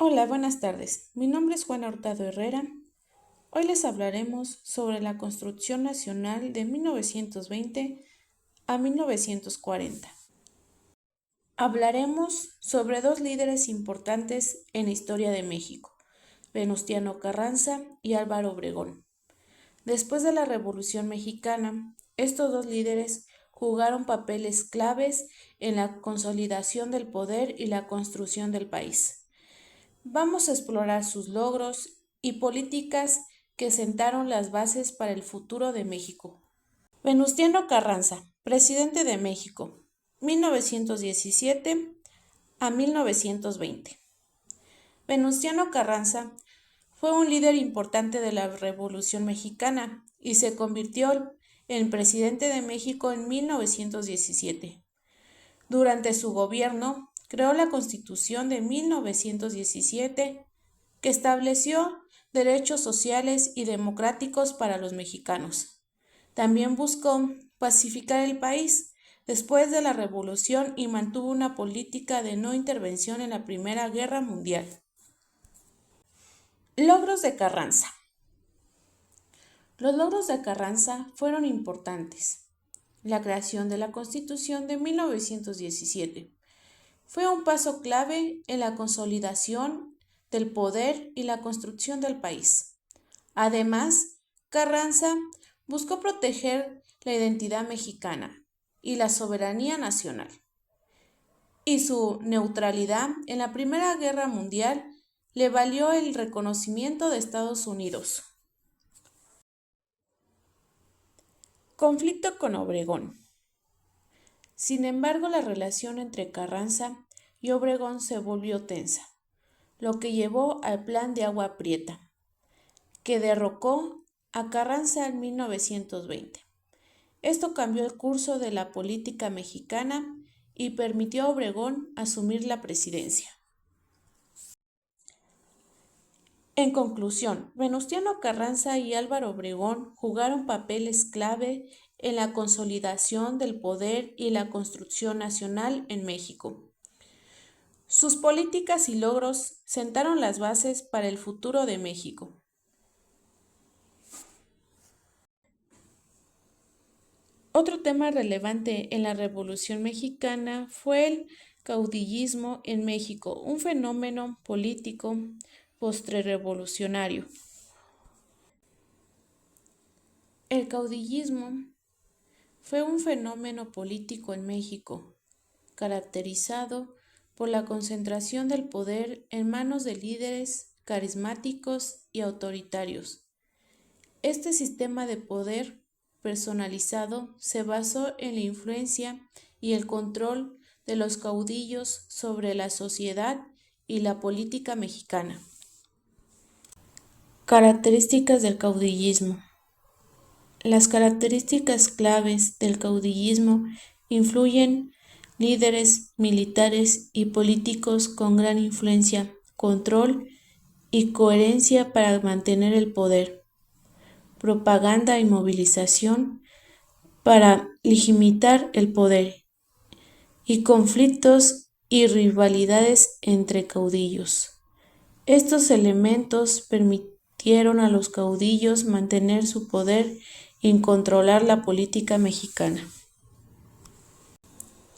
Hola, buenas tardes. Mi nombre es Juana Hurtado Herrera. Hoy les hablaremos sobre la construcción nacional de 1920 a 1940. Hablaremos sobre dos líderes importantes en la historia de México, Venustiano Carranza y Álvaro Obregón. Después de la Revolución Mexicana, estos dos líderes jugaron papeles claves en la consolidación del poder y la construcción del país. Vamos a explorar sus logros y políticas que sentaron las bases para el futuro de México. Venustiano Carranza, presidente de México, 1917 a 1920. Venustiano Carranza fue un líder importante de la Revolución Mexicana y se convirtió en presidente de México en 1917. Durante su gobierno, creó la Constitución de 1917, que estableció derechos sociales y democráticos para los mexicanos. También buscó pacificar el país después de la Revolución y mantuvo una política de no intervención en la Primera Guerra Mundial. Logros de Carranza. Los logros de Carranza fueron importantes. La creación de la Constitución de 1917 fue un paso clave en la consolidación del poder y la construcción del país. Además, Carranza buscó proteger la identidad mexicana y la soberanía nacional, y su neutralidad en la Primera Guerra Mundial le valió el reconocimiento de Estados Unidos. Conflicto con Obregón. Sin embargo, la relación entre Carranza y Obregón se volvió tensa, lo que llevó al Plan de Agua Prieta, que derrocó a Carranza en 1920. Esto cambió el curso de la política mexicana y permitió a Obregón asumir la presidencia. En conclusión, Venustiano Carranza y Álvaro Obregón jugaron papeles clave en la consolidación del poder y la construcción nacional en México. Sus políticas y logros sentaron las bases para el futuro de México. Otro tema relevante en la Revolución Mexicana fue el caudillismo en México, un fenómeno político postrerevolucionario. El caudillismo fue un fenómeno político en México, caracterizado por la concentración del poder en manos de líderes carismáticos y autoritarios. Este sistema de poder personalizado se basó en la influencia y el control de los caudillos sobre la sociedad y la política mexicana. Características del caudillismo. Las características claves del caudillismo influyen líderes militares y políticos con gran influencia, control y coherencia para mantener el poder, propaganda y movilización para legitimar el poder, y conflictos y rivalidades entre caudillos. Estos elementos permitieron a los caudillos mantener su poder y controlar la política mexicana.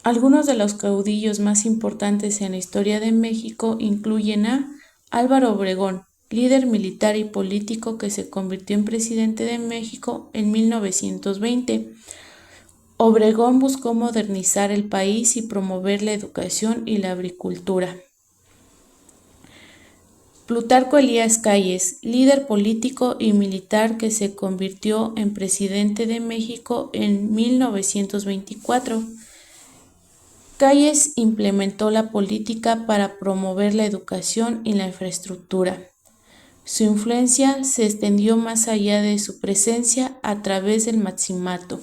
Algunos de los caudillos más importantes en la historia de México incluyen a Álvaro Obregón, líder militar y político que se convirtió en presidente de México en 1920. Obregón buscó modernizar el país y promover la educación y la agricultura. Plutarco Elías Calles, líder político y militar que se convirtió en presidente de México en 1924. Calles implementó la política para promover la educación y la infraestructura. Su influencia se extendió más allá de su presencia a través del maximato.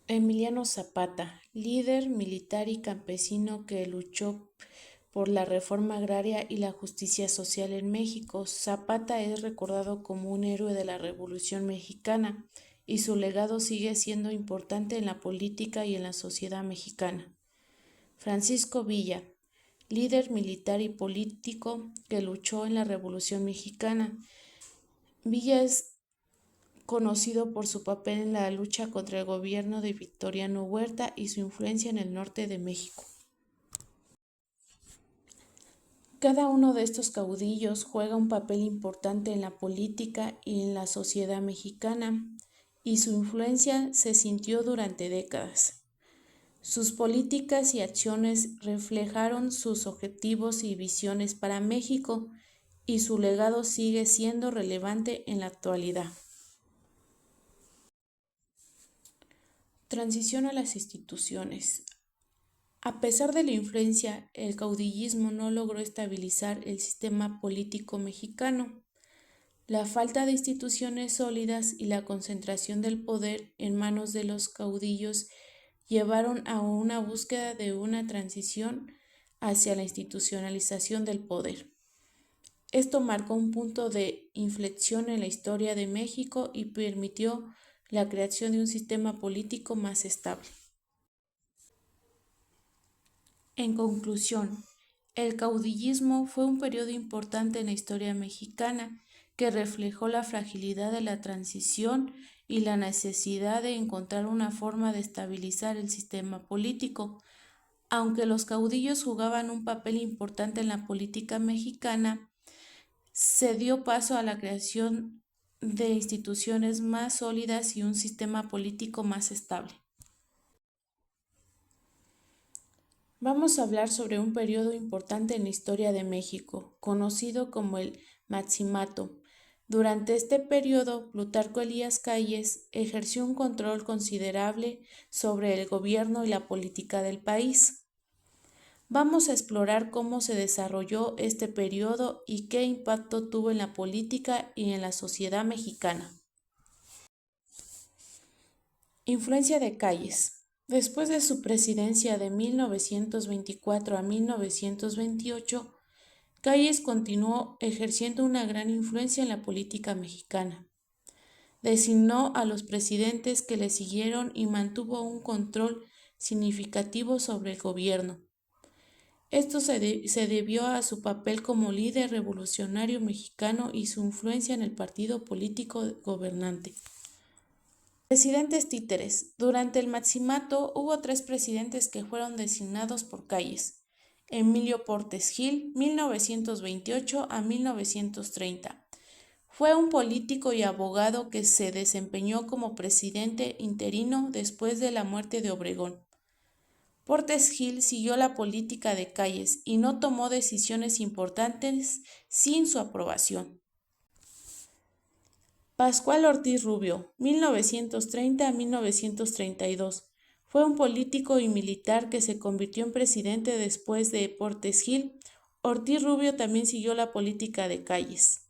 Emiliano Zapata, líder militar y campesino que luchó por la reforma agraria y la justicia social en México. Zapata es recordado como un héroe de la Revolución Mexicana y su legado sigue siendo importante en la política y en la sociedad mexicana. Francisco Villa, líder militar y político que luchó en la Revolución Mexicana. Villa es conocido por su papel en la lucha contra el gobierno de Victoriano Huerta y su influencia en el norte de México. Cada uno de estos caudillos juega un papel importante en la política y en la sociedad mexicana, y su influencia se sintió durante décadas. Sus políticas y acciones reflejaron sus objetivos y visiones para México, y su legado sigue siendo relevante en la actualidad. Transición a las instituciones. A pesar de la influencia, el caudillismo no logró estabilizar el sistema político mexicano. La falta de instituciones sólidas y la concentración del poder en manos de los caudillos llevaron a una búsqueda de una transición hacia la institucionalización del poder. Esto marcó un punto de inflexión en la historia de México y permitió la creación de un sistema político más estable. En conclusión, el caudillismo fue un periodo importante en la historia mexicana que reflejó la fragilidad de la transición y la necesidad de encontrar una forma de estabilizar el sistema político. Aunque los caudillos jugaban un papel importante en la política mexicana, se dio paso a la creación de instituciones más sólidas y un sistema político más estable. Vamos a hablar sobre un periodo importante en la historia de México, conocido como el Maximato. Durante este periodo, Plutarco Elías Calles ejerció un control considerable sobre el gobierno y la política del país. Vamos a explorar cómo se desarrolló este periodo y qué impacto tuvo en la política y en la sociedad mexicana. Influencia de Calles. Después de su presidencia de 1924 a 1928, Calles continuó ejerciendo una gran influencia en la política mexicana. Designó a los presidentes que le siguieron y mantuvo un control significativo sobre el gobierno. Esto se debió a su papel como líder revolucionario mexicano y su influencia en el partido político gobernante. Presidentes títeres. Durante el Maximato hubo 3 presidentes que fueron designados por Calles. Emilio Portes Gil, 1928 a 1930. Fue un político y abogado que se desempeñó como presidente interino después de la muerte de Obregón. Portes Gil siguió la política de Calles y no tomó decisiones importantes sin su aprobación. Pascual Ortiz Rubio, 1930 a 1932. Fue un político y militar que se convirtió en presidente después de Portes Gil. Ortiz Rubio también siguió la política de Calles.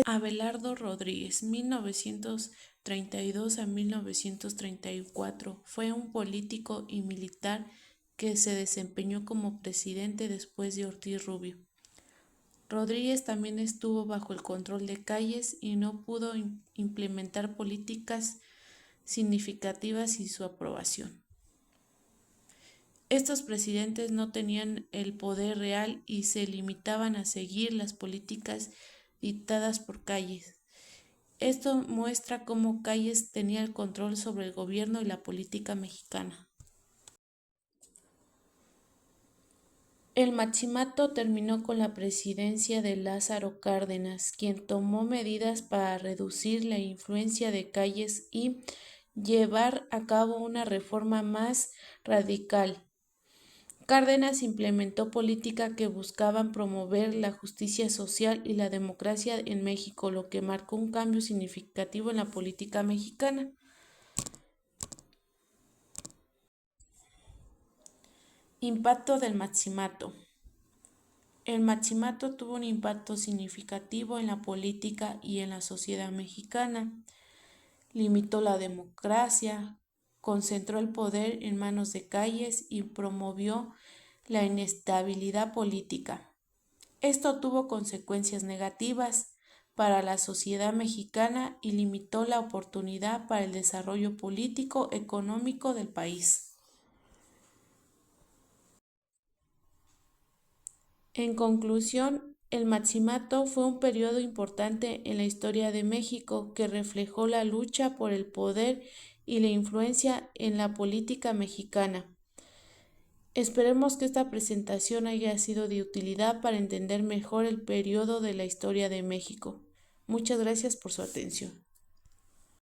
Abelardo Rodríguez, 1932 a 1934. Fue un político y militar que se desempeñó como presidente después de Ortiz Rubio. Rodríguez también estuvo bajo el control de Calles y no pudo implementar políticas significativas sin su aprobación. Estos presidentes no tenían el poder real y se limitaban a seguir las políticas dictadas por Calles. Esto muestra cómo Calles tenía el control sobre el gobierno y la política mexicana. El Maximato terminó con la presidencia de Lázaro Cárdenas, quien tomó medidas para reducir la influencia de Calles y llevar a cabo una reforma más radical. Cárdenas implementó políticas que buscaban promover la justicia social y la democracia en México, lo que marcó un cambio significativo en la política mexicana. Impacto del Maximato. El Maximato tuvo un impacto significativo en la política y en la sociedad mexicana. Limitó la democracia, concentró el poder en manos de Calles y promovió la inestabilidad política. Esto tuvo consecuencias negativas para la sociedad mexicana y limitó la oportunidad para el desarrollo político económico del país. En conclusión, el Maximato fue un periodo importante en la historia de México que reflejó la lucha por el poder y la influencia en la política mexicana. Esperemos que esta presentación haya sido de utilidad para entender mejor el periodo de la historia de México. Muchas gracias por su atención.